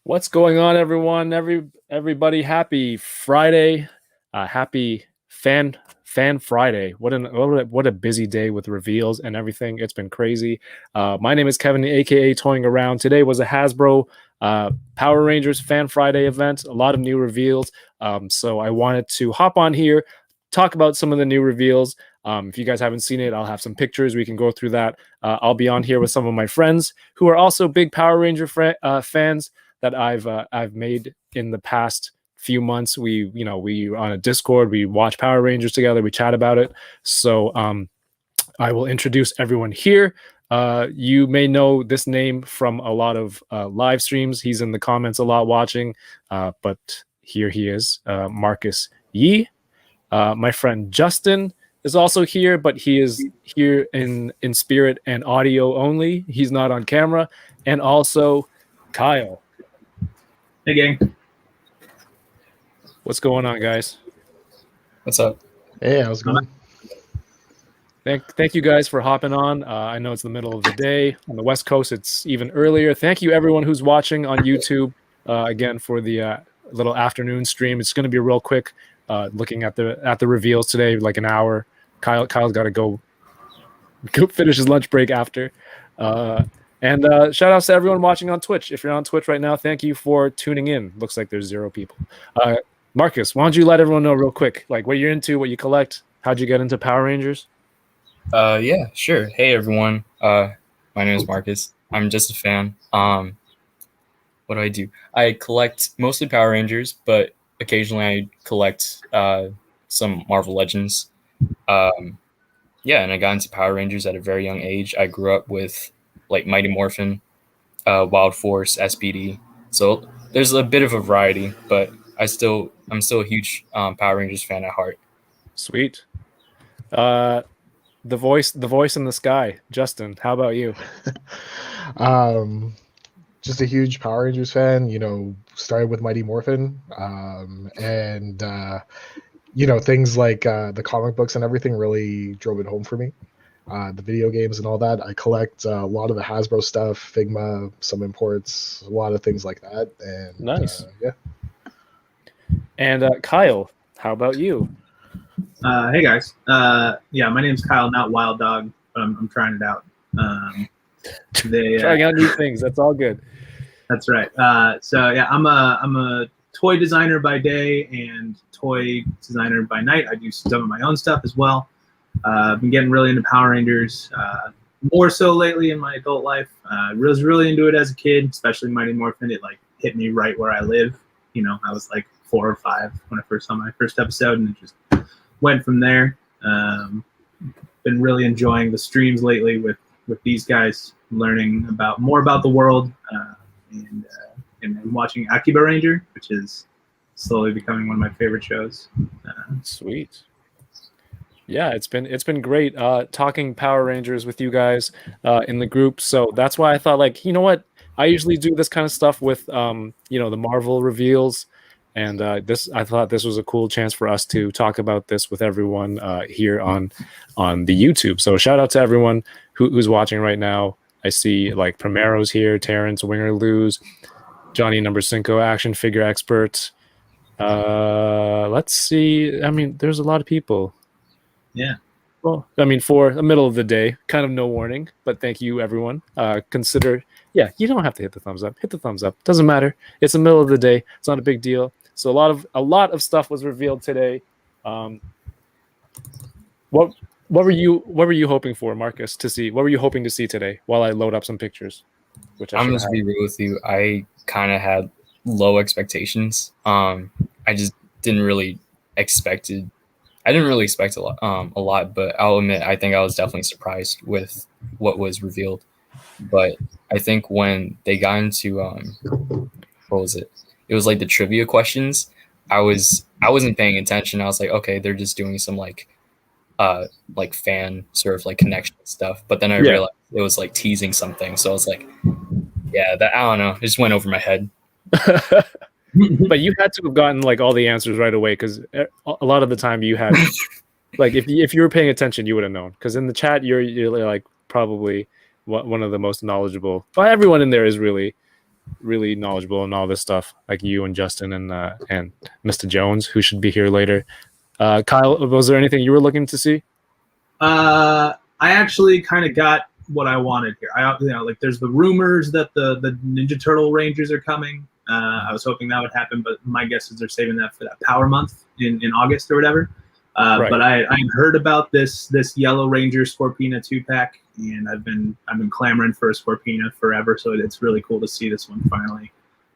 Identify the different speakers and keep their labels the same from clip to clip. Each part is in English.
Speaker 1: What's going on, everyone? Everybody, happy Friday, happy fan Friday. What a busy day with reveals and everything. It's been crazy. My name is Kevin, aka Toying Around. Today was a Hasbro Power Rangers Fan Friday event. A lot of new reveals. So I wanted to hop on here, talk about some of the new reveals. If you guys haven't seen it, I'll have some pictures. We can go through that. I'll be on here with some of my friends who are also big Power Ranger fans that I've made in the past few months. We on a Discord, we watch Power Rangers together, we chat about it. So I will introduce everyone here. You may know this name from a lot of live streams. He's in the comments a lot watching, but here he is, Marcus Yee. My friend Justin is also here, but he is here in spirit and audio only. He's not on camera. And also Kyle.
Speaker 2: Hey, gang.
Speaker 1: What's going on, guys?
Speaker 2: What's up?
Speaker 3: Hey, how's it going?
Speaker 1: Thank you guys for hopping on. I know it's the middle of the day. On the West Coast, it's even earlier. Thank you, everyone who's watching on YouTube, again, for the little afternoon stream. It's going to be real quick, looking at the reveals today, like an hour. Kyle's got to go finish his lunch break after. And shout outs to everyone watching on Twitch. If you're on Twitch right now, thank you for tuning in. Looks like there's 0 people. Marcus, why don't you let everyone know real quick, like what you're into, what you collect, how'd you get into Power Rangers?
Speaker 2: Yeah, sure. Hey, everyone. My name is Marcus. I'm just a fan. What do? I collect mostly Power Rangers, but occasionally I collect some Marvel Legends. Yeah, and I got into Power Rangers at a very young age. I grew up with like Mighty Morphin, Wild Force, SPD. So there's a bit of a variety, but I'm still a huge Power Rangers fan at heart.
Speaker 1: Sweet. The voice in the sky, Justin. How about you?
Speaker 3: Just a huge Power Rangers fan. Started with Mighty Morphin, and things like the comic books and everything really drove it home for me. The video games and all that. I collect a lot of the Hasbro stuff, Figma, some imports, a lot of things like that. And
Speaker 1: nice.
Speaker 3: Yeah.
Speaker 1: And Kyle, how about you?
Speaker 4: Hey guys. Yeah, my name's Kyle, not Wild Dog, but I'm trying it out.
Speaker 1: Trying out new things. That's all good.
Speaker 4: That's right. So yeah, I'm a toy designer by day and toy designer by night. I do some of my own stuff as well. I've been getting really into Power Rangers, more so lately in my adult life. I was really into it as a kid, especially Mighty Morphin. It like hit me right where I live. I was like 4 or 5 when I first saw my first episode, and it just went from there. Been really enjoying the streams lately with these guys, learning more about the world, and watching Akiba Ranger, which is slowly becoming one of my favorite shows.
Speaker 1: Sweet. Yeah, it's been great talking Power Rangers with you guys in the group. So that's why I thought, like, you know what? I usually do this kind of stuff with the Marvel reveals, and I thought this was a cool chance for us to talk about this with everyone here on the YouTube. So shout out to everyone who's watching right now. I see like Primero's here, Terrence, Winger Lose, Johnny Number 5, action figure expert. Let's see. I mean, there's a lot of people.
Speaker 4: Yeah.
Speaker 1: Well, I mean, for the middle of the day, kind of no warning, but thank you, everyone. Consider, yeah, you don't have to hit the thumbs up. Hit the thumbs up. Doesn't matter. It's the middle of the day. It's not a big deal. So a lot of stuff was revealed today. What were you hoping for, Marcus, to see? What were you hoping to see today while I load up some pictures?
Speaker 2: I'm just be real with you. I kind of had low expectations. I just didn't really expect it. I didn't really expect a lot, but I'll admit I think I was definitely surprised with what was revealed. But I think when they got into what was it? It was like the trivia questions. I wasn't paying attention. I was like, okay, they're just doing some like fan sort of like connection stuff. But then I realized it was like teasing something. So I was like, yeah, that I don't know. It just went over my head.
Speaker 1: But you had to have gotten like all the answers right away, because a lot of the time you had like if you were paying attention, you would have known, because in the chat you're like probably one of the most knowledgeable. Well, everyone in there is really really knowledgeable in all this stuff, like you and Justin and Mr. Jones, who should be here later. Kyle, was there anything you were looking to see?
Speaker 4: I actually kind of got what I wanted here. Like there's the rumors that the Ninja Turtle Rangers are coming. I was hoping that would happen, but my guess is they're saving that for that Power Month in August or whatever.
Speaker 1: Right.
Speaker 4: But I heard about this Yellow Ranger Scorpina 2-pack, and I've been clamoring for a Scorpina forever. So it's really cool to see this one finally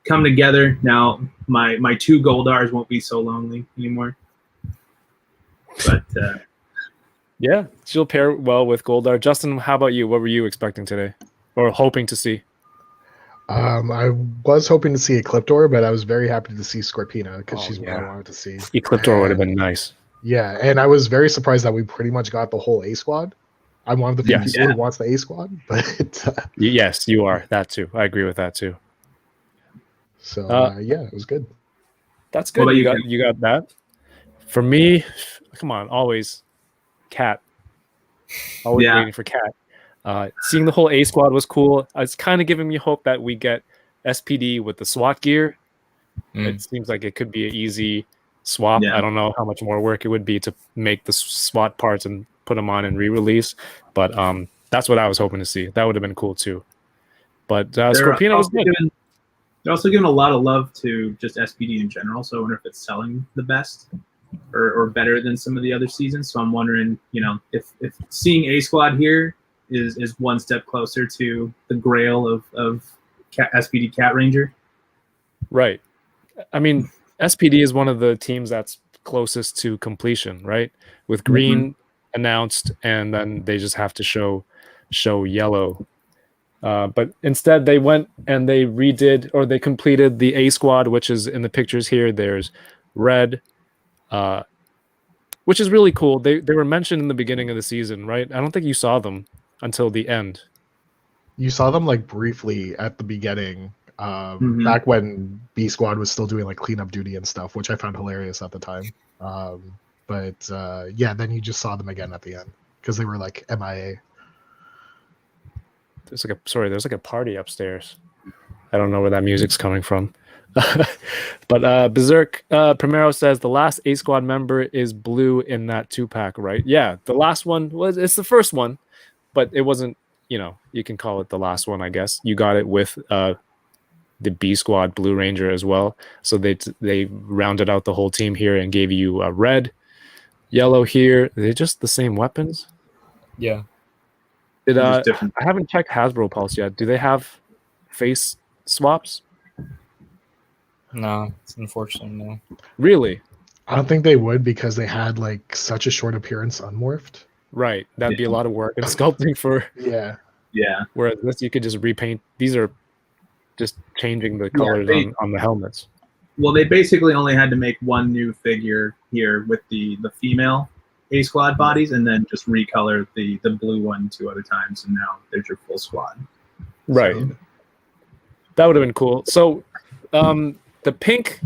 Speaker 4: come together. Now my 2 Goldars won't be so lonely anymore. But
Speaker 1: yeah, she'll pair well with Goldar. Justin, how about you? What were you expecting today, or hoping to see?
Speaker 3: I was hoping to see Ecliptor, but I was very happy to see Scorpina because she's what I wanted to see.
Speaker 1: Ecliptor would have been nice.
Speaker 3: Yeah, and I was very surprised that we pretty much got the whole A squad. I'm one of the few people who wants the A squad, but
Speaker 1: yes, you are. That too. I agree with that too.
Speaker 3: So yeah, it was good.
Speaker 1: That's good. You got that. For me, come on, always Cat. Always waiting for Cat. Seeing the whole A squad was cool. It's kind of giving me hope that we get SPD with the SWAT gear. It seems like it could be an easy swap. I don't know how much more work it would be to make the SWAT parts and put them on and re-release, but that's what I was hoping to see. That would have been cool too. But Scorpina was good.
Speaker 4: They're also giving a lot of love to just SPD in general, so I wonder if it's selling the best or better than some of the other seasons. So I'm wondering, if seeing A Squad here is one step closer to the grail of SPD Cat Ranger.
Speaker 1: Right. I mean, SPD is one of the teams that's closest to completion, right? With green announced, and then they just have to show yellow. But instead, they went and they redid, or they completed the A squad, which is in the pictures here. There's red, which is really cool. They were mentioned in the beginning of the season, right? I don't think you saw them until the end.
Speaker 3: You saw them like briefly at the beginning. Back when B Squad was still doing like cleanup duty and stuff, which I found hilarious at the time. But then you just saw them again at the end because they were like MIA.
Speaker 1: There's like a party upstairs. I don't know where that music's coming from. But Berserk Primero says the last A Squad member is blue in that 2-pack, right? Yeah, the last one it's the first one, but it wasn't. You can call it the last one, I guess. You got it with the B Squad Blue Ranger as well. So they rounded out the whole team here and gave you red, yellow here. Are they just the same weapons?
Speaker 2: Yeah.
Speaker 1: I haven't checked Hasbro Pulse yet. Do they have face swaps?
Speaker 2: No, it's unfortunately no.
Speaker 1: Really?
Speaker 3: I don't think they would because they had like such a short appearance unmorphed.
Speaker 1: Right. That'd be a lot of work and sculpting for.
Speaker 3: Yeah.
Speaker 1: Whereas this, you could just repaint. These are just changing the colors on the helmets.
Speaker 4: Well, they basically only had to make one new figure here with the female A Squad bodies, and then just recolor the blue one 2 other times, and now there's your full squad.
Speaker 1: Right. So, that would have been cool. So, the pink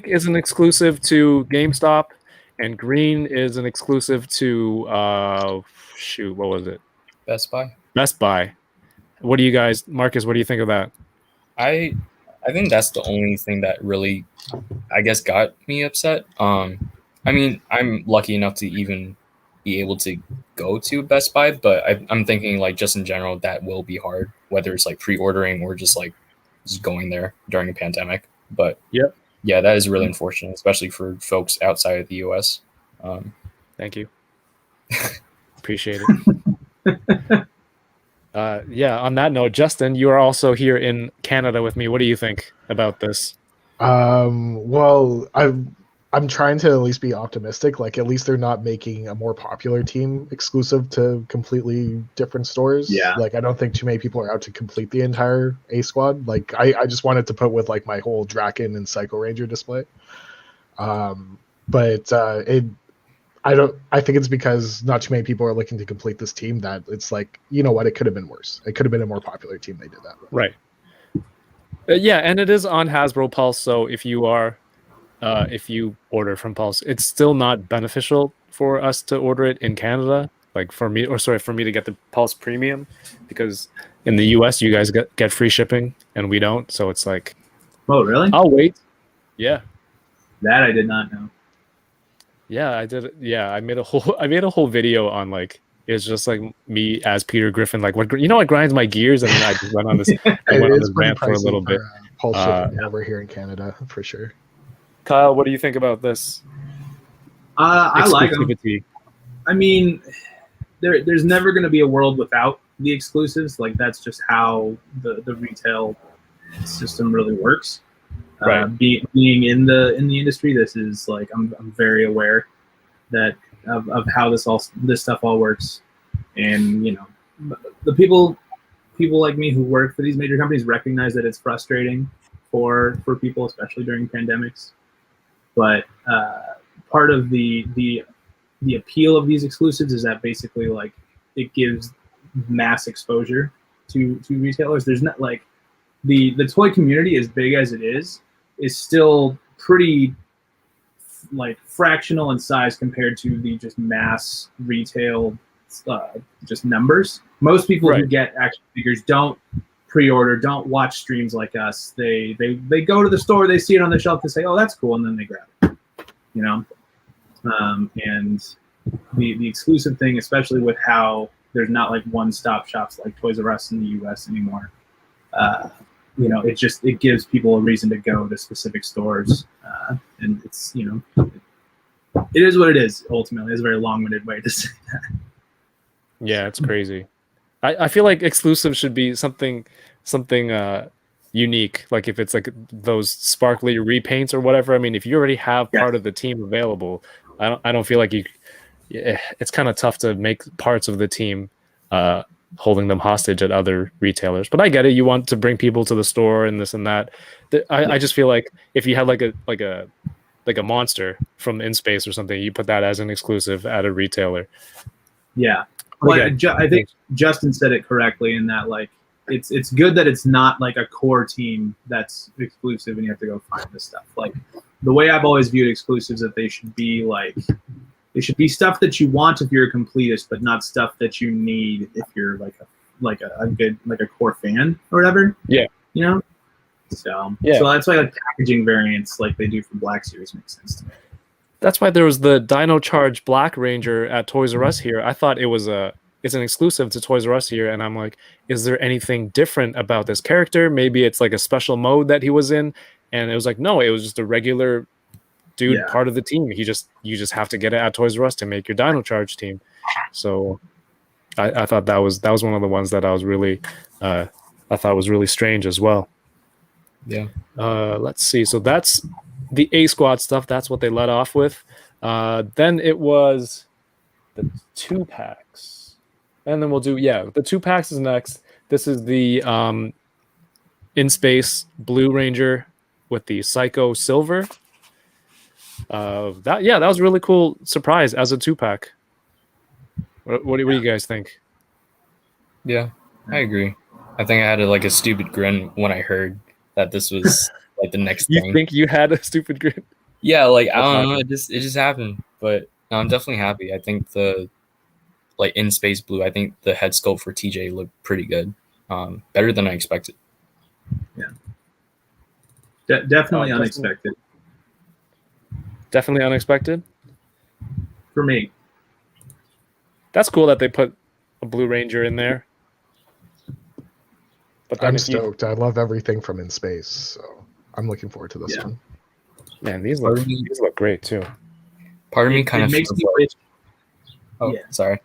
Speaker 1: is an exclusive to GameStop, and green is an exclusive to what was it?
Speaker 2: Best Buy.
Speaker 1: Best Buy. What do you guys, Marcus? What do you think of that?
Speaker 2: I think that's the only thing that really, I guess, got me upset. I mean, I'm lucky enough to even be able to go to Best Buy, but I'm thinking like just in general that will be hard, whether it's like pre-ordering or just going there during a pandemic. But yeah, that is really unfortunate, especially for folks outside of the US.
Speaker 1: Thank you. Appreciate it. On that note, Justin, you are also here in Canada with me. What do you think about this?
Speaker 3: Well, I'm trying to at least be optimistic. Like, at least they're not making a more popular team exclusive to completely different stores.
Speaker 4: Yeah.
Speaker 3: Like, I don't think too many people are out to complete the entire A Squad. Like, I just wanted to put with like my whole Draken and Psycho Ranger display. I think it's because not too many people are looking to complete this team that it's like, you know what, it could have been worse. It could have been a more popular team they did that with.
Speaker 1: Right. And it is on Hasbro Pulse, so if you order from Pulse, it's still not beneficial for us to order it in Canada, for me to get the Pulse Premium, because in the US you guys get free shipping and we don't. So it's like,
Speaker 4: Oh, really?
Speaker 1: I'll wait. Yeah.
Speaker 4: That I did not know.
Speaker 1: Yeah, I did. Yeah, I made a whole video on like it's just like me as Peter Griffin, like what what grinds my gears, and then I just went on this
Speaker 3: It is pretty
Speaker 1: rant for a little
Speaker 3: pricey
Speaker 1: bit.
Speaker 3: for pulse shipping over here in Canada, for sure.
Speaker 1: Kyle, what do you think about this?
Speaker 4: I like them.
Speaker 1: Exclusivity.
Speaker 4: I mean, there's never going to be a world without the exclusives. Like that's just how the retail system really works.
Speaker 1: Right.
Speaker 4: Being in the industry, this is like I'm very aware that of how this stuff all works, and you know, the people like me who work for these major companies recognize that it's frustrating for people, especially during pandemics. But part of the appeal of these exclusives is that basically like it gives mass exposure to retailers. There's not like the toy community, as big as it is still pretty like fractional in size compared to the just mass retail just numbers. Most people who get action figures don't pre-order, don't watch streams like us. They go to the store, they see it on the shelf, they say, oh, that's cool, and then they grab it, you know. And the exclusive thing, especially with how there's not like one-stop shops like Toys R Us in the US anymore, you know, it gives people a reason to go to specific stores, and it's, you know, it is what it is. Ultimately, it's a very long-winded way to say that.
Speaker 1: Yeah, it's crazy. I feel like exclusive should be something unique. Like if it's like those sparkly repaints or whatever. I mean, if you already have part of the team available, I don't feel like it's kind of tough to make parts of the team holding them hostage at other retailers. But I get it. You want to bring people to the store and this and that. I just feel like if you had like a monster from In Space or something, you put that as an exclusive at a retailer.
Speaker 4: Yeah. Well, I think Justin said it correctly in that like it's good that it's not like a core team that's exclusive and you have to go find this stuff. Like the way I've always viewed exclusives, that they should be stuff that you want if you're a completist, but not stuff that you need if you're like a good like a core fan or whatever.
Speaker 1: Yeah.
Speaker 4: You know? So that's why like packaging variants like they do for Black Series makes sense to me.
Speaker 1: That's why there was the Dino Charge Black Ranger at Toys R Us here. I thought it's an exclusive to Toys R Us here, and I'm like, is there anything different about this character? Maybe it's like a special mode that he was in, and it was like, no, it was just a regular dude, part of the team. You just have to get it at Toys R Us to make your Dino Charge team. So I thought that was one of the ones that I was really I thought was really strange as well.
Speaker 2: Yeah.
Speaker 1: Let's see. So that's the A Squad stuff. That's what they let off with. Then it was the 2-packs. And then we'll do, the 2-packs is next. This is the In Space Blue Ranger with the Psycho Silver. That was a really cool surprise as a 2-pack. What do you guys think?
Speaker 2: Yeah, I agree. I think I had a stupid grin when I heard that this was like the next thing.
Speaker 1: You think you had a stupid grin?
Speaker 2: Yeah, like I don't know, it just happened. But no, I'm definitely happy. I think the In Space Blue, I think the head sculpt for TJ looked pretty good. Better than I expected.
Speaker 4: Yeah. Definitely unexpected.
Speaker 1: Definitely unexpected?
Speaker 4: For me.
Speaker 1: That's cool that they put a Blue Ranger in there.
Speaker 3: But I'm stoked. I love everything from In Space, so I'm looking forward to this one.
Speaker 1: Man, these look great too.
Speaker 2: Part of me kind of
Speaker 4: makes me wish.
Speaker 2: Oh, sorry.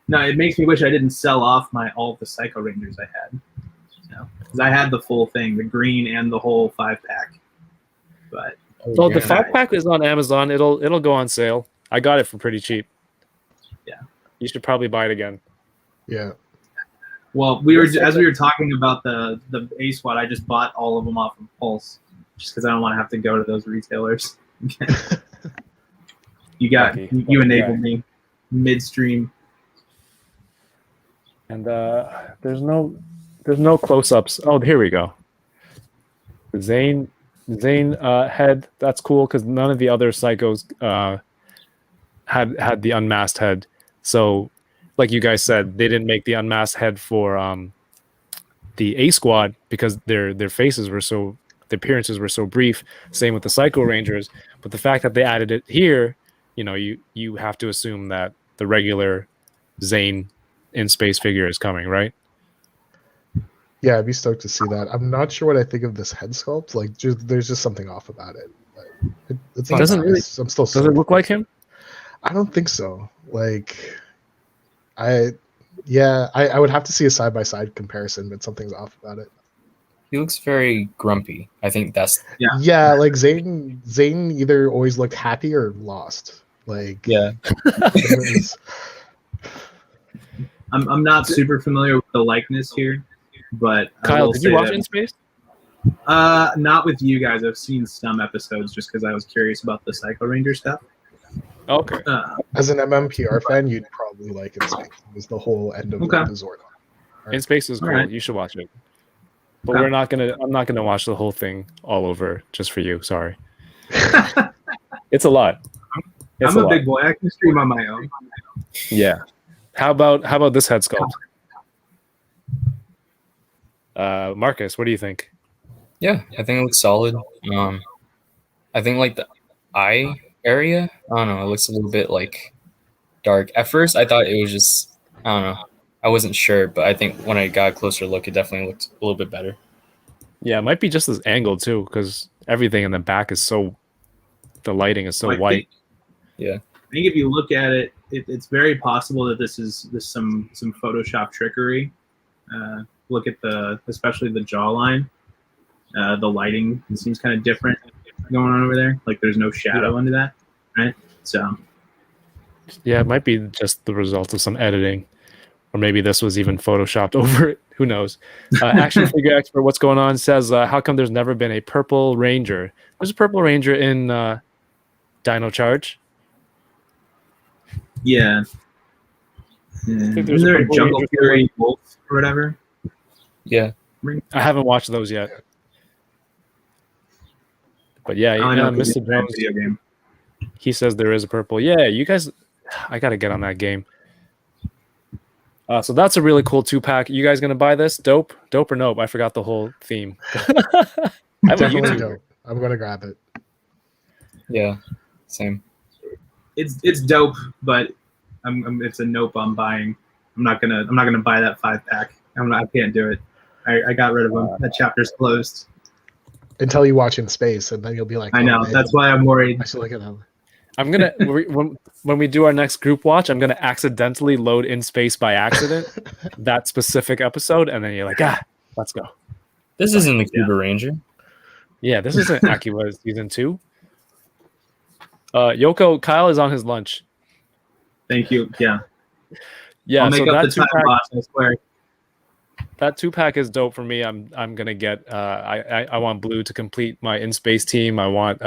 Speaker 4: No, it makes me wish I didn't sell off all the Psycho Rangers I had. Because I had the full thing, the green and the whole 5-pack. But
Speaker 1: the 5-pack is on Amazon. It'll go on sale. I got it for pretty cheap.
Speaker 4: Yeah.
Speaker 1: You should probably buy it again.
Speaker 3: Yeah.
Speaker 4: Well, we were talking about the A Squad. I just bought all of them off of Pulse, just because I don't want to have to go to those retailers. You enabled me midstream.
Speaker 1: And there's no close-ups. Oh, here we go. Zane head. That's cool because none of the other Psychos had the unmasked head. So, like you guys said, they didn't make the unmasked head for the A Squad because their faces were so, the appearances were so brief. Same with the Psycho Rangers, but the fact that they added it here, you know, you have to assume that the regular Zane in space figure is coming, right?
Speaker 3: Yeah, I'd be stoked to see that. I'm not sure what I think of this head sculpt. Like, there's just something off about it. But it's not
Speaker 1: Doesn't
Speaker 3: bad.
Speaker 1: really-
Speaker 3: I'm still.
Speaker 1: Does it look like him?
Speaker 3: I don't think so. Like, I would have to see a side by side comparison, but something's off about it.
Speaker 2: He looks very grumpy. I think that's
Speaker 3: Yeah, like Zane either always looked happy or lost. Like,
Speaker 2: yeah.
Speaker 3: it was-
Speaker 4: I'm not super familiar with the likeness here, but I
Speaker 1: Kyle,
Speaker 4: will
Speaker 1: did you
Speaker 4: say
Speaker 1: watch
Speaker 4: that-
Speaker 1: In Space?
Speaker 4: Not with you guys. I've seen some episodes just because I was curious about the Psycho Ranger stuff.
Speaker 1: Okay.
Speaker 3: as an MMPR fan, you'd probably like it. It was the whole end of
Speaker 4: Okay.
Speaker 3: the Zordon.
Speaker 1: In Space is cool.
Speaker 4: Alright.
Speaker 1: You should watch it. But
Speaker 4: Okay.
Speaker 1: I'm not gonna watch the whole thing all over just for you. Sorry. It's a lot. It's
Speaker 4: I'm a
Speaker 1: lot.
Speaker 4: big boy. I can stream on my own.
Speaker 1: Yeah. How about this head sculpt? Marcus, what do you think?
Speaker 2: Yeah, I think it looks solid. I think like the eye area, I don't know, it looks a little bit like dark. At first, I thought it was just, I don't know, I wasn't sure, but I think when I got a closer look, it definitely looked a little bit better.
Speaker 1: Yeah, it might be just this angle too, because everything in the back is so, the lighting is so
Speaker 4: I
Speaker 1: white.
Speaker 2: Yeah,
Speaker 4: I think if you look at it, it's very possible that this is some Photoshop trickery. Look at especially the jawline. The lighting seems kind of different going on over there. Like there's no shadow under that, right? So
Speaker 1: Yeah, it might be just the result of some editing, or maybe this was even photoshopped over it. Who knows? Action figure expert, what's going on? Says, how come there's never been a purple ranger? There's a purple ranger in Dino Charge.
Speaker 4: yeah.
Speaker 1: think there's
Speaker 4: Is
Speaker 1: a
Speaker 4: there a
Speaker 1: Purple
Speaker 4: Jungle
Speaker 1: Ranger
Speaker 4: Fury Wolf or whatever?
Speaker 2: yeah.
Speaker 1: I haven't watched those yet. But yeah,
Speaker 4: I know
Speaker 1: Mr.
Speaker 4: it's a
Speaker 1: Jones,
Speaker 4: video game.
Speaker 1: he says there is a purple. Yeah, you guys, I got to get on that game. So that's a really cool 2-pack. You guys gonna buy this? Dope or nope? I forgot the whole theme. I'm a
Speaker 3: Definitely
Speaker 1: YouTuber.
Speaker 3: dope. I'm gonna grab it.
Speaker 2: Yeah, same.
Speaker 4: It's dope, but it's a nope. I'm buying. I'm not gonna buy that 5-pack. I can't do it. I got rid of them. That chapter's closed.
Speaker 3: Until you watch In Space, and then you'll be like,
Speaker 4: I know.
Speaker 3: "Oh, man,
Speaker 4: That's why I'm worried.
Speaker 3: I should look at that."
Speaker 1: I'm gonna when we do our next group watch, I'm gonna accidentally load In Space by accident that specific episode, and then you're like, let's go.
Speaker 2: This isn't the Cuba Ranger.
Speaker 1: Yeah, this isn't Akiba season 2. Yoko, Kyle is on his lunch.
Speaker 4: Thank you. Yeah.
Speaker 1: Yeah,
Speaker 4: I'll make
Speaker 1: so
Speaker 4: up
Speaker 1: that
Speaker 4: the time,
Speaker 1: 2-pack,
Speaker 4: boss. I swear.
Speaker 1: that 2-pack is dope for me. I'm gonna get. I want blue to complete my In Space team. I want.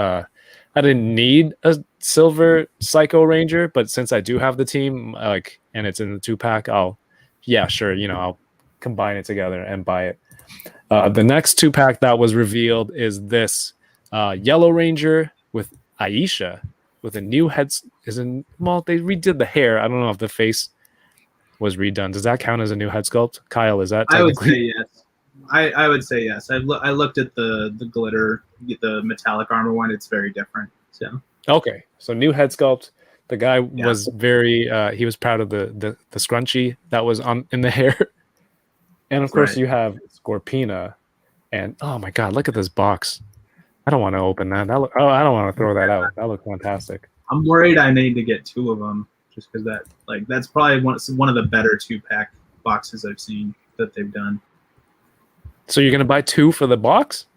Speaker 1: I didn't need a silver Psycho Ranger, but since I do have the team, and it's in the 2-pack, I'll combine it together and buy it. The next 2-pack that was revealed is this Yellow Ranger with Aisha with a new head. They redid the hair. I don't know if the face was redone. Does that count as a new head sculpt? Kyle, is that
Speaker 4: I would
Speaker 1: technically?
Speaker 4: say yes. I would say yes. I looked at the glitter, the metallic armor one. It's very different. So
Speaker 1: Okay, so new head sculpt. The guy was very. He was proud of the scrunchie that was in the hair, and of course
Speaker 4: Right.
Speaker 1: you have Scorpina, and oh my god, look at this box. I don't want to open that. I don't want to throw that out. That looks fantastic.
Speaker 4: I'm worried I need to get 2 of them just because that's probably one of the better 2-pack boxes I've seen that they've done.
Speaker 1: So you're gonna buy 2 for the box?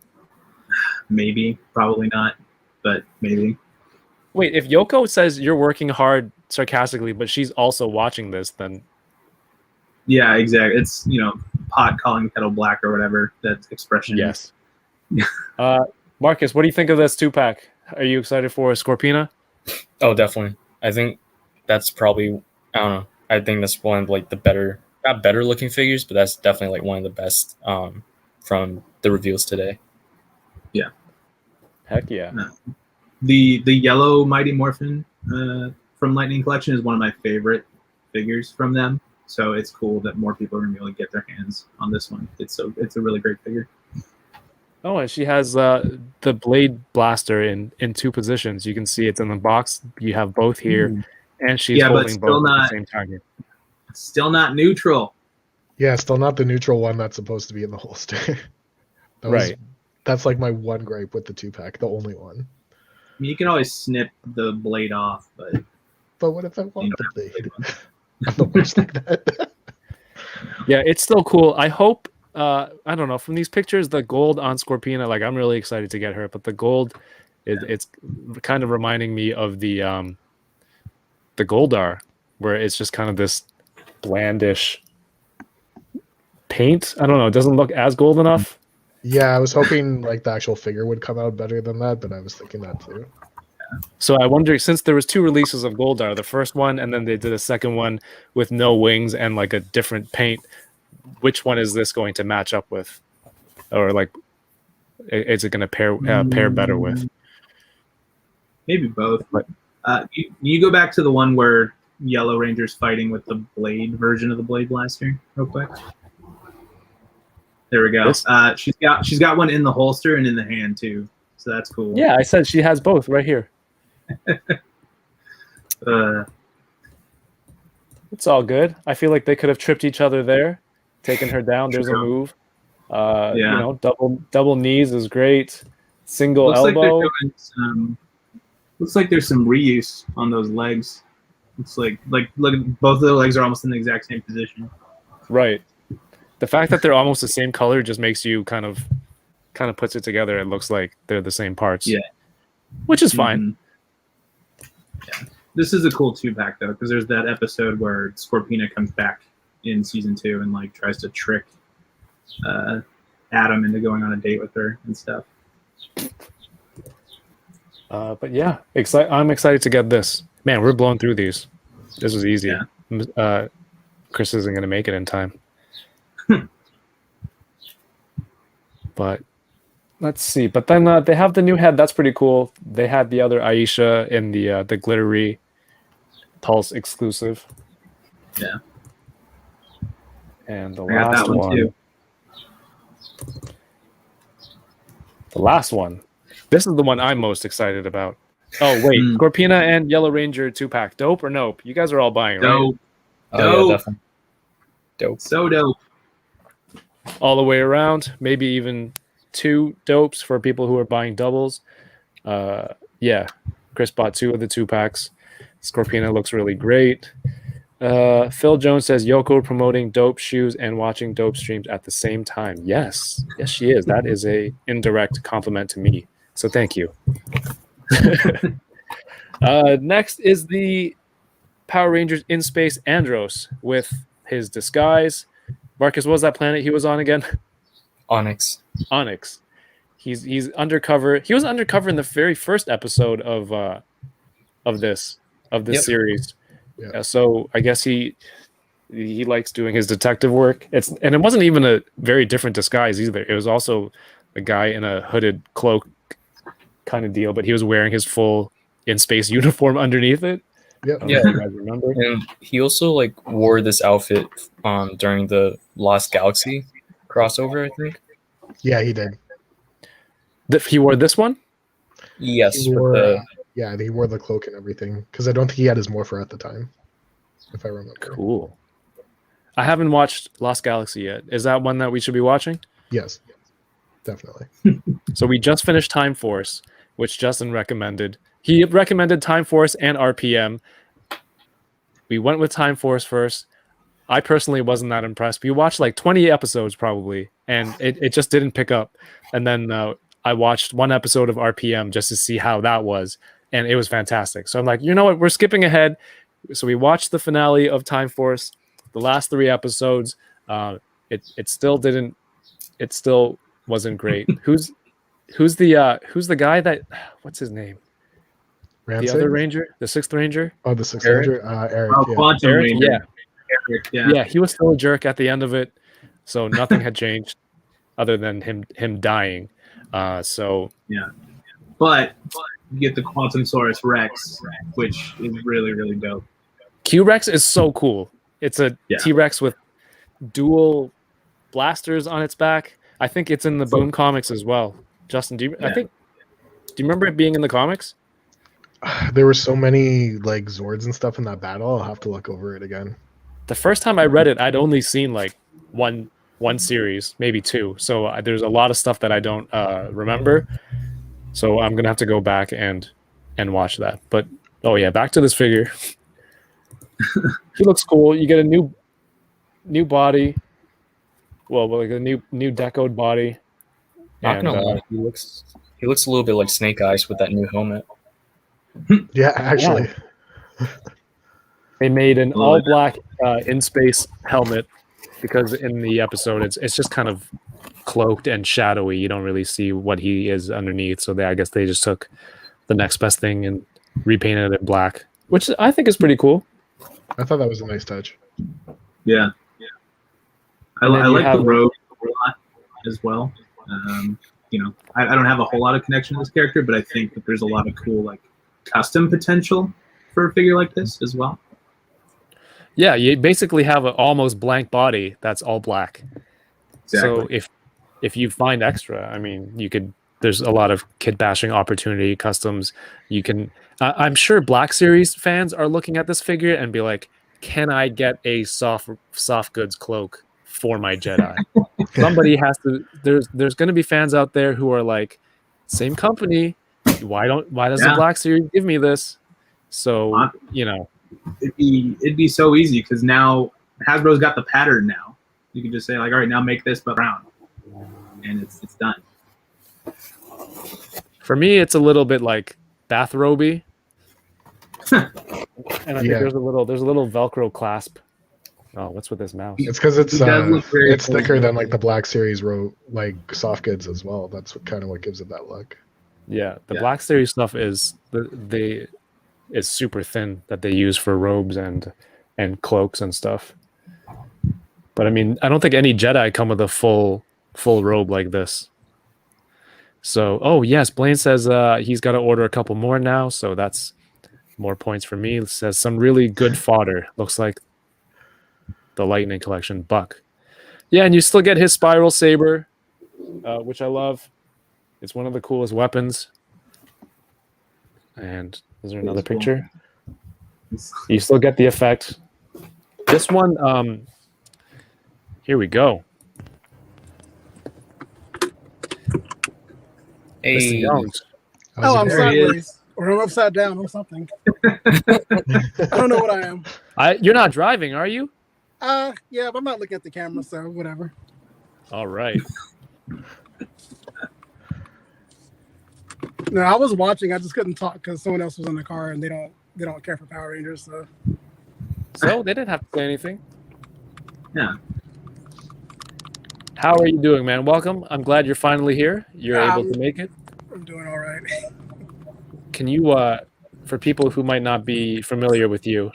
Speaker 4: Maybe, probably not, but maybe.
Speaker 1: Wait, if Yoko says you're working hard sarcastically, but she's also watching this, then
Speaker 4: Yeah, exactly. It's pot calling kettle black or whatever that expression is.
Speaker 1: yes. Marcus, what do you think of this 2-pack? Are you excited for Scorpina?
Speaker 2: Oh, definitely. I think that's probably, I don't know. I think that's one of like the better, not better looking figures, but that's definitely like one of the best from the reveals today.
Speaker 1: Heck yeah.
Speaker 4: The yellow Mighty Morphin from Lightning Collection is one of my favorite figures from them. So it's cool that more people are gonna be able to get their hands on this one. It's a really great figure.
Speaker 1: Oh, and she has the blade blaster in two positions. You can see it's in the box. You have both here, and she's
Speaker 4: Yeah, but
Speaker 1: holding
Speaker 4: still
Speaker 1: both at
Speaker 4: not-
Speaker 1: the same time.
Speaker 4: Still not neutral.
Speaker 3: Yeah, still not the neutral one that's supposed to be in the holster.
Speaker 1: Right.
Speaker 3: That's like my one gripe with the 2-pack, the only one.
Speaker 4: I mean, you can always snip the blade off, but
Speaker 3: But what if I want
Speaker 4: you
Speaker 3: the
Speaker 4: don't have to
Speaker 3: blade?
Speaker 4: blade one.
Speaker 3: I'm the worst like that.
Speaker 1: Yeah, it's still cool. I hope. I don't know. From these pictures, the gold on Scorpina, like I'm really excited to get her. But the gold, it's kind of reminding me of the Goldar, where it's just kind of this blandish paint. I don't know. It doesn't look as gold enough.
Speaker 3: Yeah, I was hoping like the actual figure would come out better than that, but I was thinking that too.
Speaker 1: So I wonder, since there was 2 releases of Goldar, the first one, and then they did a second one with no wings and like a different paint, which one is this going to match up with, or like, is it going to pair better with?
Speaker 4: Maybe both.
Speaker 1: Right.
Speaker 4: You go back to the one where Yellow Ranger's fighting with the blade version of the blade blaster, real quick. There we go.
Speaker 1: This-
Speaker 4: She's got one in the holster and in the hand too, so that's cool.
Speaker 1: Yeah, I said she has both right here. It's all good. I feel like they could have tripped each other there, taken her down. There's a
Speaker 4: True.
Speaker 1: move.
Speaker 4: Yeah.
Speaker 1: You know, double knees is great. Single
Speaker 4: Looks like
Speaker 1: elbow.
Speaker 4: they're doing looks like there's some reuse on those legs. It's like look, both of the legs are almost in the exact same position.
Speaker 1: Right. The fact that they're almost the same color just makes you kind of puts it together. It looks like they're the same parts.
Speaker 4: Yeah.
Speaker 1: Which is fine.
Speaker 4: Yeah. This is a cool 2-pack though, because there's that episode where Scorpina comes back in season 2 and like tries to trick Adam into going on a date with her and stuff.
Speaker 1: But yeah, I'm excited to get this. Man, we're blowing through these. This was easy.
Speaker 4: Yeah.
Speaker 1: Chris isn't going to make it in time. But let's see. But then they have the new head. That's pretty cool. They had the other Aisha in the glittery Pulse exclusive.
Speaker 4: Yeah.
Speaker 1: And the
Speaker 4: I got
Speaker 1: last
Speaker 4: that one too.
Speaker 1: The last one. This is the one I'm most excited about. Oh wait, Scorpina and Yellow Ranger 2-pack. Dope or nope? You guys are all buying, right?
Speaker 4: Dope.
Speaker 2: Oh,
Speaker 4: Dope.
Speaker 2: yeah, definitely. Dope.
Speaker 4: So dope.
Speaker 1: All the way around. Maybe even 2 dopes for people who are buying doubles. Yeah, Chris bought 2 of the 2-packs. Scorpina looks really great. Phil Jones says Yoko promoting dope shoes and watching dope streams at the same time. Yes, she is. That is a indirect compliment to me. So thank you. Next is the Power Rangers in Space Andros with his disguise. Marcus, what was that planet he was on again?
Speaker 2: Onyx.
Speaker 1: Onyx. He's undercover. He was undercover in the very first episode of this
Speaker 2: Yep.
Speaker 1: series.
Speaker 3: Yeah.
Speaker 1: So I guess he likes doing his detective work. And it wasn't even a very different disguise either. It was also a guy in a hooded cloak kind of deal, but he was wearing his full in space uniform underneath it.
Speaker 3: Yep.
Speaker 1: Yeah, you guys remember?
Speaker 2: And he also like wore this outfit during the Lost Galaxy crossover, I think.
Speaker 3: Yeah, he did.
Speaker 1: He wore this one.
Speaker 2: Yes,
Speaker 3: He
Speaker 2: with
Speaker 3: wore,
Speaker 2: the
Speaker 3: yeah, he wore the cloak and everything because I don't think he had his morpher at the time, if I remember.
Speaker 1: Cool. I haven't watched Lost Galaxy yet. Is that one that we should be watching?
Speaker 3: Yes, definitely.
Speaker 1: So we just finished Time Force, which Justin recommended. He recommended Time Force and RPM. We went with Time Force first. I personally wasn't that impressed. We watched like 20 episodes probably, and it just didn't pick up. And then I watched one episode of RPM just to see how that was, and it was fantastic. So I'm like, you know what? We're skipping ahead. So we watched the finale of Time Force, the last 3 episodes. It still wasn't great. Who's the guy that, what's his name?
Speaker 3: Rancid?
Speaker 1: The other Ranger, the 6th Ranger.
Speaker 3: Oh, the 6th
Speaker 2: Eric?
Speaker 3: Ranger? Eric.
Speaker 4: Oh,
Speaker 3: Yeah.
Speaker 4: Quantum
Speaker 1: Eric?
Speaker 4: Ranger.
Speaker 1: Yeah.
Speaker 4: Eric, yeah.
Speaker 1: Yeah, he was still a jerk at the end of it, so nothing had changed other than him dying. So
Speaker 4: But you get the Quantum Saurus Rex, which is really, really dope.
Speaker 1: Q-Rex is so cool. It's a
Speaker 4: Yeah.
Speaker 1: T-Rex with dual blasters on its back. I think it's in the Boom comics as well. Justin, do you remember it being in the comics?
Speaker 3: There were so many like Zords and stuff in that battle. I'll have to look over it again.
Speaker 1: The first time I read it, I'd only seen like one series, maybe two. So there's a lot of stuff that I don't remember. So I'm gonna have to go back and watch that. But oh yeah, back to this figure. He looks cool. You get a new body. Well, like a new decoed body.
Speaker 2: Not
Speaker 1: And
Speaker 2: gonna lie, he looks a little bit like Snake Eyes with that new helmet.
Speaker 3: Yeah, actually.
Speaker 1: they made an all black in space helmet because in the episode it's just kind of cloaked and shadowy. You don't really see what he is underneath. So I guess they just took the next best thing and repainted it black, which I think is pretty cool.
Speaker 3: I thought that was a nice touch.
Speaker 4: Yeah. I
Speaker 1: And then you
Speaker 4: like the
Speaker 1: have-
Speaker 4: robe a lot as well. You know, I don't have a whole lot of connection to this character, but I think that there's a lot of cool like custom potential for a figure like this as well.
Speaker 1: Yeah, you basically have an almost blank body that's all black. So if you find extra, I mean, you could. There's a lot of kid bashing opportunity customs. You can. I'm sure Black Series fans are looking at this figure and be like, "Can I get a soft goods cloak for my Jedi?" Somebody has to. There's going to be fans out there who are like, "Same company. Why does the Black Series give me this?" So you know.
Speaker 4: It'd be so easy because now Hasbro's got the pattern now. You can just say like, all right, now make this but brown, and it's done.
Speaker 1: For me, it's a little bit like bathrobe-y. And I think there's a little Velcro clasp. Oh, what's with this mouse?
Speaker 3: It's because it's
Speaker 4: does look very
Speaker 3: it's
Speaker 4: cool.
Speaker 3: thicker than like the Black Series like soft goods as well. That's kind of what gives it that look.
Speaker 1: Yeah, the Black Series stuff is super thin that they use for robes and cloaks and stuff. But I mean, I don't think any Jedi come with a full robe like this. So, oh yes, Blaine says he's got to order a couple more now, so that's more points for me. It says some really good fodder. Looks like the Lightning Collection Buck. Yeah, and you still get his spiral saber, which I love. It's one of the coolest weapons. And is there another picture? You still get the effect. This one, here we go.
Speaker 2: Hey,
Speaker 5: Oh, I'm
Speaker 4: There he
Speaker 5: sideways. Or I'm upside down or something. I don't know what I am.
Speaker 1: You're not driving, are you?
Speaker 5: Yeah, but I'm not looking at the camera, so whatever.
Speaker 1: All right.
Speaker 5: No, I was watching. I just couldn't talk because someone else was in the car, and they don't care for Power Rangers.
Speaker 1: So they didn't have to say anything.
Speaker 4: Yeah.
Speaker 1: How are you doing, man? Welcome. I'm glad you're finally here. You're able to make it.
Speaker 5: I'm doing all right.
Speaker 1: Can you, for people who might not be familiar with you,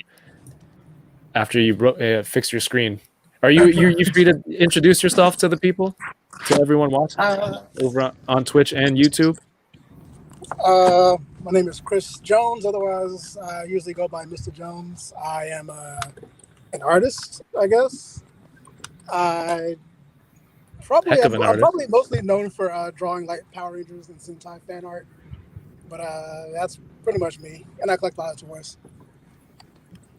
Speaker 1: after you fix your screen, are you free to introduce yourself to the people, to everyone watching over on Twitch and YouTube?
Speaker 5: My name is Chris Jones. Otherwise, I usually go by Mr. Jones. I am an artist, I guess. I'm probably mostly known for drawing like Power Rangers and Sentai fan art, but that's pretty much me. And I collect a lot of toys.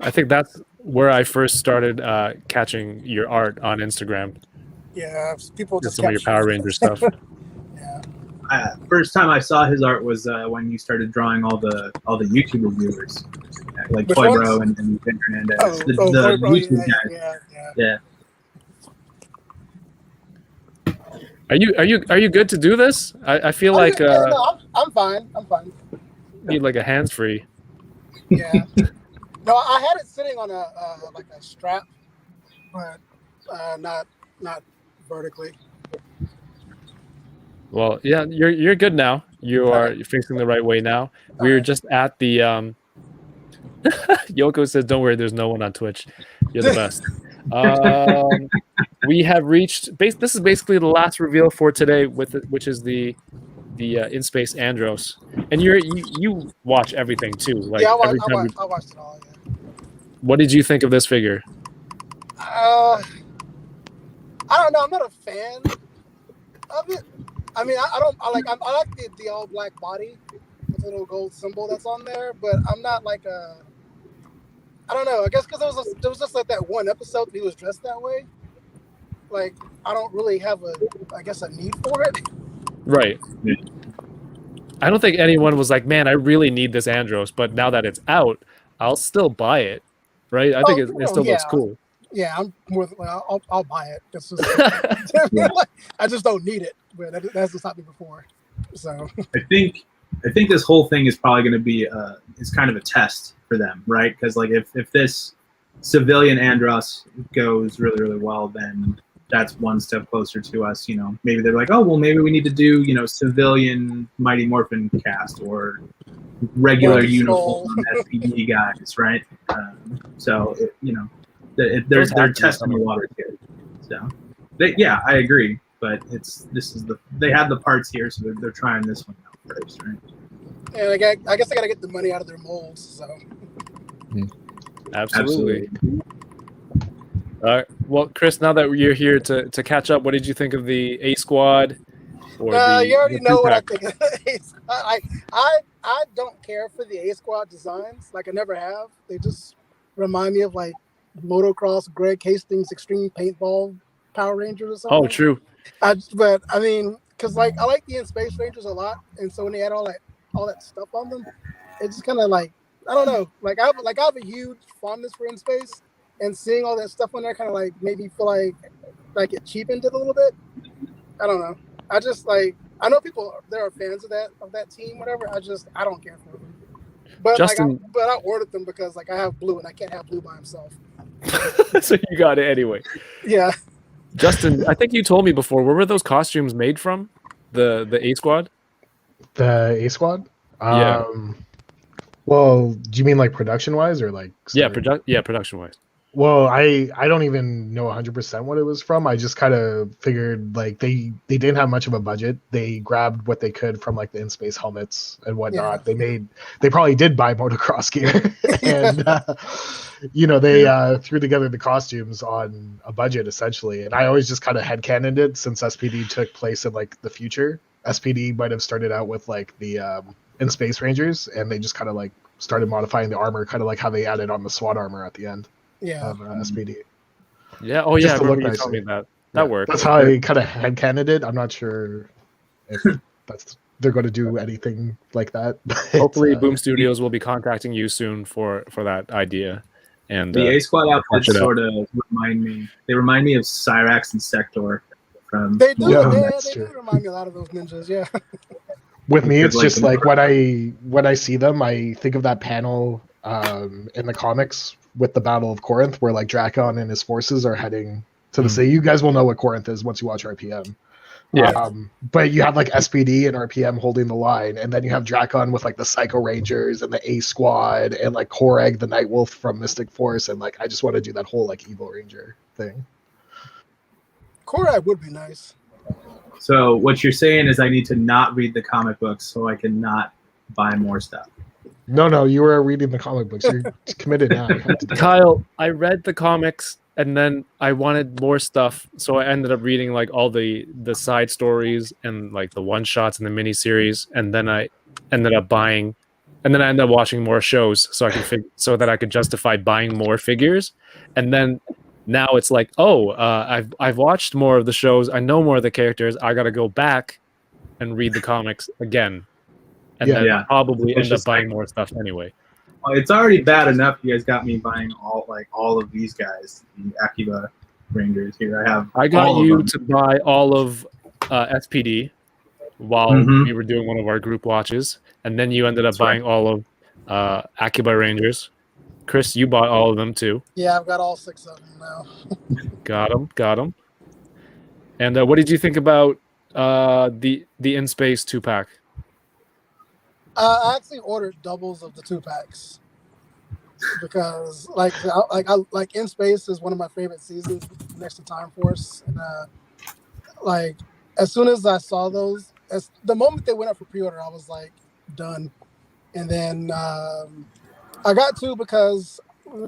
Speaker 1: I think that's where I first started catching your art on Instagram.
Speaker 5: Yeah, people just
Speaker 1: some of your Power Ranger stuff.
Speaker 5: Yeah.
Speaker 4: First time I saw his art was when you started drawing all the YouTube reviewers, like
Speaker 5: Which
Speaker 4: Toy
Speaker 5: ones?
Speaker 4: Bro and Vin Hernandez.
Speaker 5: Oh,
Speaker 4: the
Speaker 5: Toy Bro,
Speaker 4: YouTube guys. Yeah.
Speaker 1: Are you good to do this? I feel like
Speaker 5: no, I'm fine. I'm fine.
Speaker 1: need like a hands free.
Speaker 5: Yeah. No, I had it sitting on a like a strap, but not vertically.
Speaker 1: Well, yeah, you're good now. You're facing the right way now. We were just at the Yoko says, "Don't worry, there's no one on Twitch. You're the best." We have reached. This is basically the last reveal for today, which is the In Space Andros, and you watch everything too. Like
Speaker 5: Yeah, I
Speaker 1: every time
Speaker 5: watched it all. Yeah.
Speaker 1: What did you think of this figure?
Speaker 5: I don't know. I'm not a fan of it. I mean, I don't. I like the all black body with the little gold symbol that's on there, but I'm not like a. I don't know. I guess because there was just like that one episode that he was dressed that way. Like I don't really have a need for it.
Speaker 1: Right.
Speaker 2: Yeah.
Speaker 1: I don't think anyone was like, man, I really need this Andros, but now that it's out, I'll still buy it. Right? I think it still looks cool.
Speaker 5: Yeah, I'm more than I'll buy it. It's just I just don't need it, but that's just happened before. So
Speaker 4: I think this whole thing is probably going to be is kind of a test for them, right? Because like if this civilian Andros goes really really well, then that's one step closer to us. You know, maybe they're like, oh well, maybe we need to do civilian Mighty Morphin cast or regular uniform SPD guys, right? So they're testing the waters here. So yeah, I agree. But they have the parts here, so they're trying this one out first, right?
Speaker 5: And I guess I got to get the money out of their molds. So
Speaker 1: Absolutely. Well, Chris, now that you're here to catch up, what did you think of the A Squad?
Speaker 5: You already know what I think of the A Squad. I don't care for the A Squad designs. Like I never have. They just remind me of like motocross Greg Hastings Extreme Paintball Power Rangers or something.
Speaker 1: Oh, true.
Speaker 5: But I mean, because like I like the In Space Rangers a lot, and so when they had all that stuff on them, it just kind of like I don't know. Like I have a huge fondness for In Space, and seeing all that stuff on there kind of like made me feel like it cheapened it a little bit. I don't know. I just like I know there are fans of that team, whatever. I don't care for them. But
Speaker 1: Justin,
Speaker 5: I ordered them because like I have Blue and I can't have Blue by himself.
Speaker 1: So you got it anyway.
Speaker 5: Yeah.
Speaker 1: Justin, I think you told me before. Where were those costumes made from? The A Squad.
Speaker 3: The A Squad.
Speaker 1: Yeah.
Speaker 3: Well, do you mean like production wise or like?
Speaker 1: Production wise.
Speaker 3: Well, I don't even know 100% what it was from. I just kind of figured like they didn't have much of a budget. They grabbed what they could from like the In Space helmets and whatnot.
Speaker 5: Yeah.
Speaker 3: They probably did buy motocross gear, and they threw together the costumes on a budget essentially. And I always just kind of headcanoned it since SPD took place in like the future. SPD might have started out with like the In Space Rangers, and they just kind of like started modifying the armor, kind of like how they added on the SWAT armor at the end.
Speaker 5: Yeah.
Speaker 3: Of SPD.
Speaker 1: Yeah. Oh,
Speaker 3: Just
Speaker 1: yeah. I
Speaker 3: to look
Speaker 1: remember you told me
Speaker 3: nicer.
Speaker 1: that.
Speaker 3: Yeah,
Speaker 1: That worked.
Speaker 3: That's how I kind of headcanoned it. I'm not sure if they're going to do anything like that. But,
Speaker 1: Hopefully, Boom Studios will be contacting you soon for that idea. And
Speaker 4: the A Squad outfits
Speaker 1: it up.
Speaker 4: sort of remind me of Cyrax and Sector from.
Speaker 5: They do.
Speaker 3: Yeah,
Speaker 5: They
Speaker 3: that's
Speaker 5: do
Speaker 3: true.
Speaker 5: remind me a lot of those ninjas. Yeah.
Speaker 3: with me, it's
Speaker 4: Like
Speaker 3: just
Speaker 4: the-
Speaker 3: like when I see them, I think of that panel in the comics with the Battle of Corinth, where like Drakon and his forces are heading to the sea. You guys will know what Corinth is once you watch RPM.
Speaker 1: Yeah.
Speaker 3: But you have like SPD and RPM holding the line, and then you have Drakon with like the Psycho Rangers and the A Squad and like Korag the Nightwolf from Mystic Force, and like I just want to do that whole like Evil Ranger thing.
Speaker 5: Korag would be nice.
Speaker 4: So what you're saying is I need to not read the comic books so I can not buy more stuff.
Speaker 3: No, you were reading the comic books. You're committed now. You have to do it.
Speaker 1: Kyle, I read the comics and then I wanted more stuff, so I ended up reading like all the side stories and like the one shots and the miniseries, and then I ended up buying, and then I ended up watching more shows so I could so that I could justify buying more figures, and then now it's like, I've watched more of the shows, I know more of the characters, I got to go back and read the comics again, and then probably
Speaker 4: It's
Speaker 1: end up
Speaker 4: just
Speaker 1: buying
Speaker 4: like-
Speaker 1: more stuff anyway.
Speaker 4: Well, it's already bad enough you guys got me buying all of these guys, the Akiba Rangers here.
Speaker 1: I got
Speaker 4: all of
Speaker 1: you
Speaker 4: them.
Speaker 1: to buy all of SPD while
Speaker 4: Mhm.
Speaker 1: we were doing one of our group watches, and then you ended up
Speaker 4: That's right.
Speaker 1: buying all of Akiba Rangers. Chris, you bought all of them too.
Speaker 5: Yeah, I've got all 6 of them now.
Speaker 1: Got them. And what did you think about the In Space 2-pack?
Speaker 5: I actually ordered doubles of the 2-packs because like In Space is one of my favorite seasons next to Time Force, and like as soon as I saw those, as the moment they went up for pre-order, I was like done. And then I got 2 because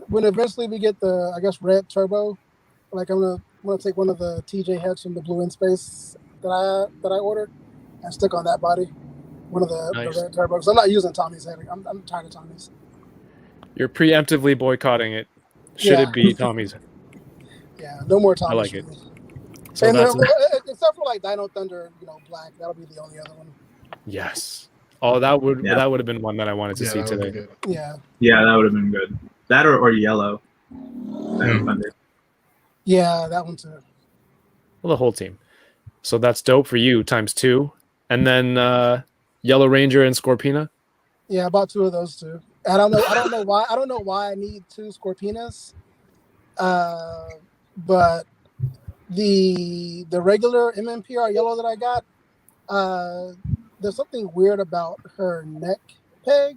Speaker 5: when eventually we get the Red Turbo Like I'm gonna take one of the TJ heads from the Blue in Space that I ordered and stick on that body. One of the
Speaker 1: Nice.
Speaker 5: red turbos. I'm not using Tommy's head. I'm tired of Tommy's.
Speaker 1: You're preemptively boycotting it. Should
Speaker 5: Yeah.
Speaker 1: it be Tommy's?
Speaker 5: Yeah, no more Tommy's.
Speaker 1: I like it.
Speaker 5: for me.
Speaker 1: So
Speaker 5: And
Speaker 1: that's
Speaker 5: except for like Dino Thunder, black. That'll be the only other one.
Speaker 1: yes. Oh, that would
Speaker 4: Yeah.
Speaker 1: have been one that I wanted to see
Speaker 3: that would be
Speaker 1: today.
Speaker 3: good.
Speaker 5: Yeah.
Speaker 4: Yeah, that would have been good. That or yellow. Dino Thunder.
Speaker 5: Yeah, that one too.
Speaker 1: Well, the whole team. So that's dope for you times 2, and then Yellow Ranger and Scorpina.
Speaker 5: Yeah, about 2 of those too. I don't know why I need 2 Scorpinas. But the regular MMPR yellow that I got, there's something weird about her neck peg.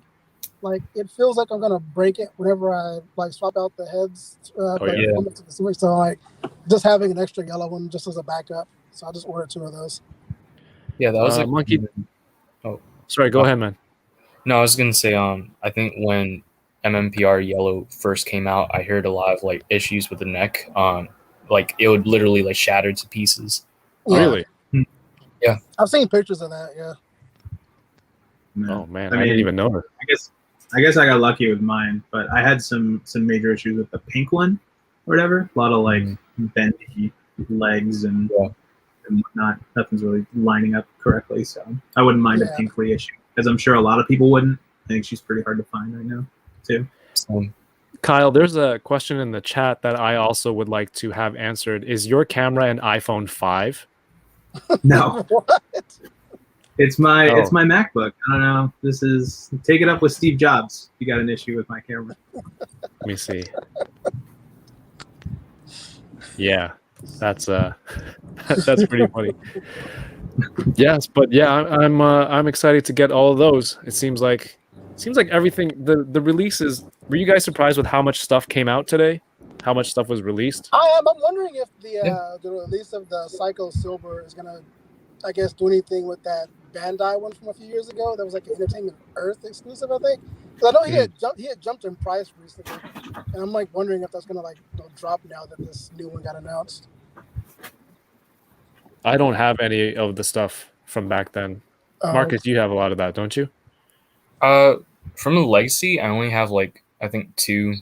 Speaker 5: Like it feels like I'm gonna break it whenever I like swap out the heads. So like just having an extra yellow one just as a backup. So I just ordered 2 of those.
Speaker 2: Yeah, that was
Speaker 1: a
Speaker 2: like
Speaker 1: monkey. Oh, sorry. Go ahead, man.
Speaker 2: No, I was gonna say, I think when MMPR yellow first came out, I heard a lot of like issues with the neck. Like it would literally like shatter to pieces.
Speaker 5: Yeah.
Speaker 1: Really?
Speaker 2: Yeah.
Speaker 5: I've seen pictures of that. Yeah.
Speaker 1: Oh man,
Speaker 4: I
Speaker 1: I
Speaker 4: mean,
Speaker 1: didn't even know that.
Speaker 4: I guess I got lucky with mine, but I had some major issues with the pink one or whatever. A lot of like bendy legs and whatnot. Nothing's really lining up correctly, so I wouldn't mind a pink reissue, because I'm sure a lot of people wouldn't. I think she's pretty hard to find right now, too.
Speaker 1: Kyle, there's a question in the chat that I also would like to have answered. Is your camera an iPhone 5?
Speaker 4: No.
Speaker 5: What?
Speaker 4: It's my MacBook. I don't know. This is take it up with Steve Jobs. You got an issue with my camera.
Speaker 1: Let me see. Yeah, that's that's pretty funny. Yes, but yeah, I'm excited to get all of those. It seems like everything. The releases. Were you guys surprised with how much stuff came out today? How much stuff was released?
Speaker 5: I am. I'm wondering if the release of the Psycho Silver is gonna, I guess, do anything with that Bandai one from a few years ago. That was like an Entertainment Earth exclusive, I think. Because I know he had jumped in price recently, and I'm like wondering if that's gonna like drop now that this new one got announced.
Speaker 1: I don't have any of the stuff from back then. Marcus, you have a lot of that, don't you?
Speaker 2: From the Legacy, I only have like I think 2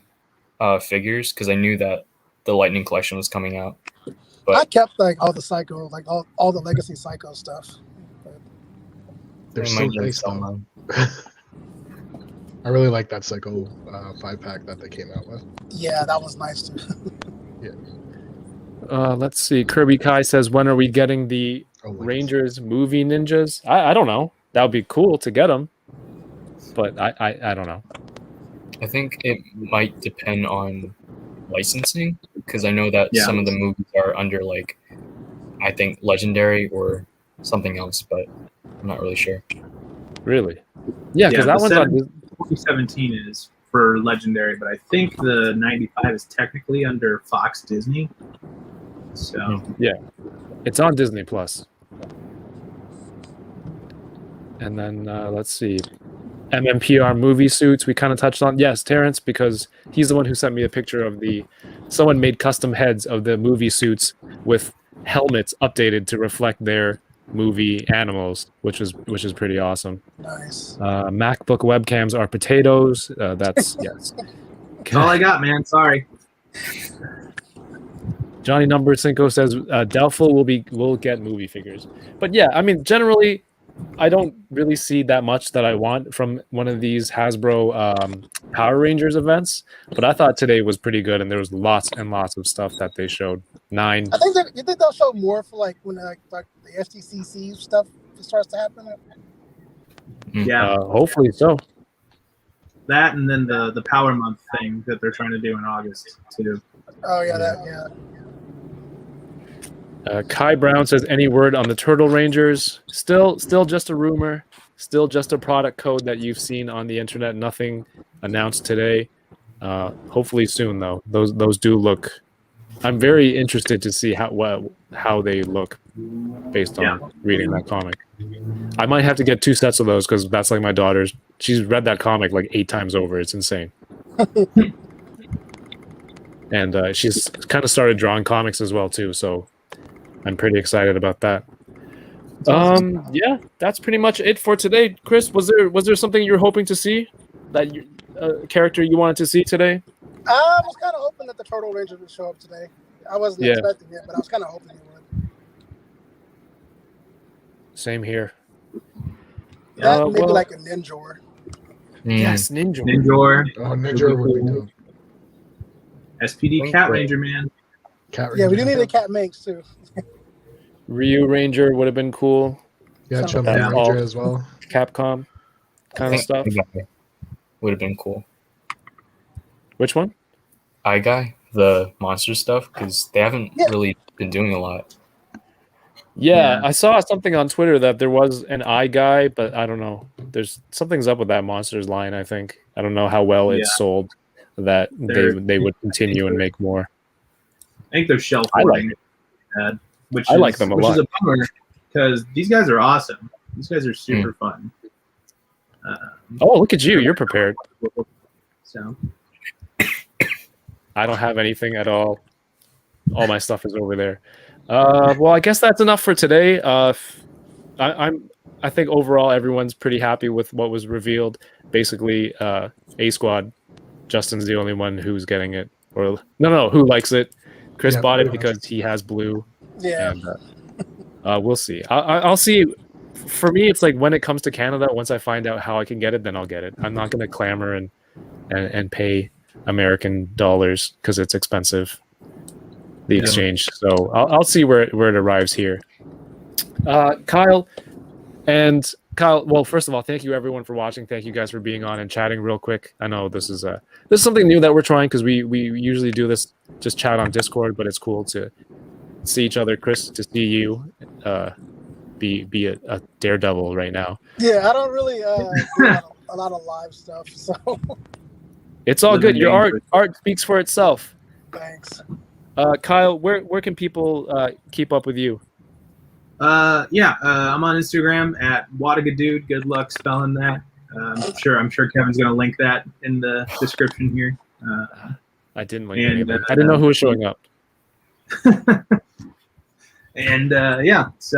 Speaker 2: figures, because I knew that the Lightning Collection was coming out. But
Speaker 5: I kept like all the Psycho, like all the Legacy Psycho stuff. But
Speaker 3: They're
Speaker 2: I
Speaker 3: so
Speaker 2: might
Speaker 3: nice
Speaker 2: sell
Speaker 3: though.
Speaker 2: mine.
Speaker 3: I really like that Psycho 5-pack that they came out with.
Speaker 5: yeah, that was nice too.
Speaker 1: Let's see. Kirby Kai says, when are we getting the Rangers movie ninjas? I don't know. That would be cool to get them, but I don't know.
Speaker 2: I think it might depend on licensing, because I know that some of the movies are under like, I think Legendary or something else, but I'm not really sure.
Speaker 1: Really? Yeah, because that one's on.
Speaker 4: 2017 is for Legendary, but I think the 95 is technically under Fox Disney. So
Speaker 1: yeah, it's on Disney Plus. And then let's see, MMPR movie suits we kind of touched on. Yes, Terrence, because he's the one who sent me a picture of someone made custom heads of the movie suits with helmets updated to reflect their movie animals, which is pretty awesome.
Speaker 5: Nice.
Speaker 1: MacBook webcams are potatoes. That's yes.
Speaker 4: that's all I got, man. Sorry.
Speaker 1: Johnny Number Cinco says doubtful we'll get movie figures, but yeah, I mean generally, I don't really see that much that I want from one of these Hasbro Power Rangers events. But I thought today was pretty good, and there was lots and lots of stuff that they showed. 9.
Speaker 5: I think you think they'll show more for like when like the FTCC stuff starts to happen.
Speaker 4: Yeah,
Speaker 1: hopefully so.
Speaker 4: that and then the Power Month thing that they're trying to do in August too.
Speaker 5: Oh yeah,
Speaker 1: Kai Brown says, any word on the Turtle Rangers? Still just a rumor. Still just a product code that you've seen on the internet. Nothing announced today. Hopefully soon, though. Those do look. I'm very interested to see how they look based on reading that comic. I might have to get 2 sets of those because that's like my daughter's. She's read that comic like 8 times over. It's insane. and she's kind of started drawing comics as well too. So I'm pretty excited about that. Yeah, that's pretty much it for today. Chris, was there something you were hoping to see, that character you wanted to see today?
Speaker 5: I was kind of hoping that the Turtle Rangers would show up today. I wasn't
Speaker 1: Yeah.
Speaker 5: expecting it, but I was kind of hoping it would.
Speaker 1: Same here.
Speaker 5: That maybe
Speaker 1: well-
Speaker 5: like a Ninjor.
Speaker 1: Yes, Ninja.
Speaker 4: Ninjor,
Speaker 3: Oh, Ninja would be dope.
Speaker 4: SPD Cat Ranger, man.
Speaker 3: Cat
Speaker 5: Yeah, we do
Speaker 3: Ranger.
Speaker 5: need a Cat Manx too.
Speaker 1: Ryu Ranger would have been cool.
Speaker 3: Yeah,
Speaker 5: Something
Speaker 3: Chun-Li
Speaker 1: like that.
Speaker 3: Ranger as well.
Speaker 1: Capcom kind of stuff.
Speaker 2: Would have been cool.
Speaker 1: Which one?
Speaker 2: Eye Guy, the monster stuff, because they haven't
Speaker 5: Yeah.
Speaker 2: really been doing a lot.
Speaker 1: Yeah,
Speaker 4: Yeah.
Speaker 1: I saw something on Twitter that there was an eye guy, but I don't know. There's something's up with that Monsters line, I think. I don't know how well it's sold that they would continue and make more.
Speaker 4: I think they're shelf
Speaker 1: I like
Speaker 4: hoarding, bad, which
Speaker 1: I
Speaker 4: is,
Speaker 1: like them a
Speaker 4: which
Speaker 1: lot.
Speaker 4: is a bummer because these guys are awesome. These guys are super fun.
Speaker 1: Oh, look at you. You're prepared.
Speaker 4: So
Speaker 1: I don't have anything at all. All my stuff is over there. Well, I guess that's enough for today. I think overall everyone's pretty happy with what was revealed. Basically, A Squad, Justin's the only one who's getting it, or no, who likes it. Chris
Speaker 3: Yeah,
Speaker 1: bought it
Speaker 3: pretty much.
Speaker 1: because he has blue,
Speaker 5: Yeah.
Speaker 1: and we'll see. I'll see. For me, it's like when it comes to Canada, once I find out how I can get it, then I'll get it. I'm not going to clamor and pay American dollars because it's expensive, the exchange. So I'll see where it arrives here. Kyle, well, first of all, thank you everyone for watching. Thank you guys for being on and chatting real quick. I know this is something new that we're trying, because we usually do this, just chat on Discord, but it's cool to see each other. Chris, to see you be a daredevil right now.
Speaker 5: Yeah, I don't really do a lot of live stuff, so
Speaker 1: It's all
Speaker 4: Living
Speaker 1: good. Your
Speaker 4: dangerous.
Speaker 1: art speaks for itself.
Speaker 5: thanks.
Speaker 1: Kyle, where can people keep up with you?
Speaker 4: I'm on Instagram at Wadagaddude. Good luck spelling that. I'm sure Kevin's gonna link that in the description here.
Speaker 1: I didn't link
Speaker 4: and,
Speaker 1: anything. I didn't know who was showing up.
Speaker 4: And just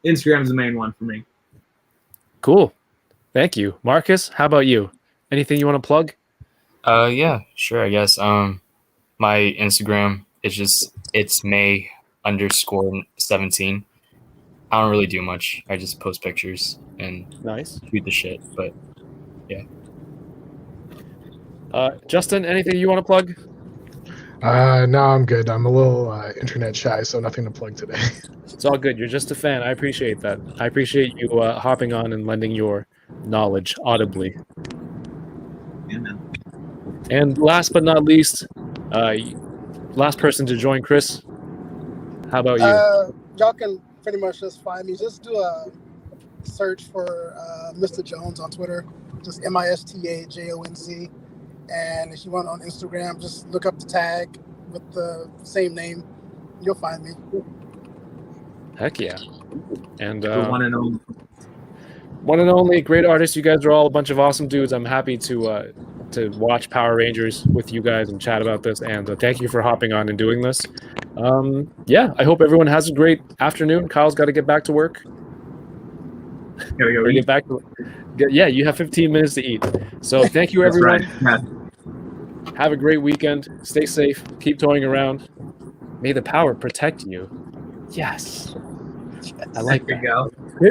Speaker 4: Instagram is the main one for me.
Speaker 1: Cool. Thank you. Marcus, how about you? Anything you want to plug?
Speaker 2: Yeah, sure, I guess. My Instagram it's May_17. I don't really do much. I just post pictures and
Speaker 1: Nice.
Speaker 2: shoot the shit. But
Speaker 1: Justin, anything you want to plug?
Speaker 3: No, I'm good. I'm a little internet shy, so nothing to plug today.
Speaker 1: It's all good. You're just a fan. I appreciate that. I appreciate you hopping on and lending your knowledge audibly.
Speaker 4: Yeah, man.
Speaker 1: And last but not least, last person to join Chris. How about you?
Speaker 5: Y'all can pretty much just find me. Just do a search for Mr. Jones on Twitter. Just MISTAJONZ. And if you want on Instagram, just look up the tag with the same name. You'll find me.
Speaker 1: Heck yeah. And
Speaker 4: The one and only.
Speaker 1: one and only great artists. You guys are all a bunch of awesome dudes. I'm happy to watch Power Rangers with you guys and chat about this. And thank you for hopping on and doing this. I hope everyone has a great afternoon. Kyle's got to get back to work.
Speaker 4: Gotta go
Speaker 1: Or
Speaker 4: eat.
Speaker 1: get back to, yeah, you have 15 minutes to eat. So thank you,
Speaker 4: That's
Speaker 1: everyone.
Speaker 4: right. Yeah.
Speaker 1: Have a great weekend. Stay safe. Keep toying around. May the power protect you. Yes. I like
Speaker 4: There
Speaker 1: that.
Speaker 4: you go.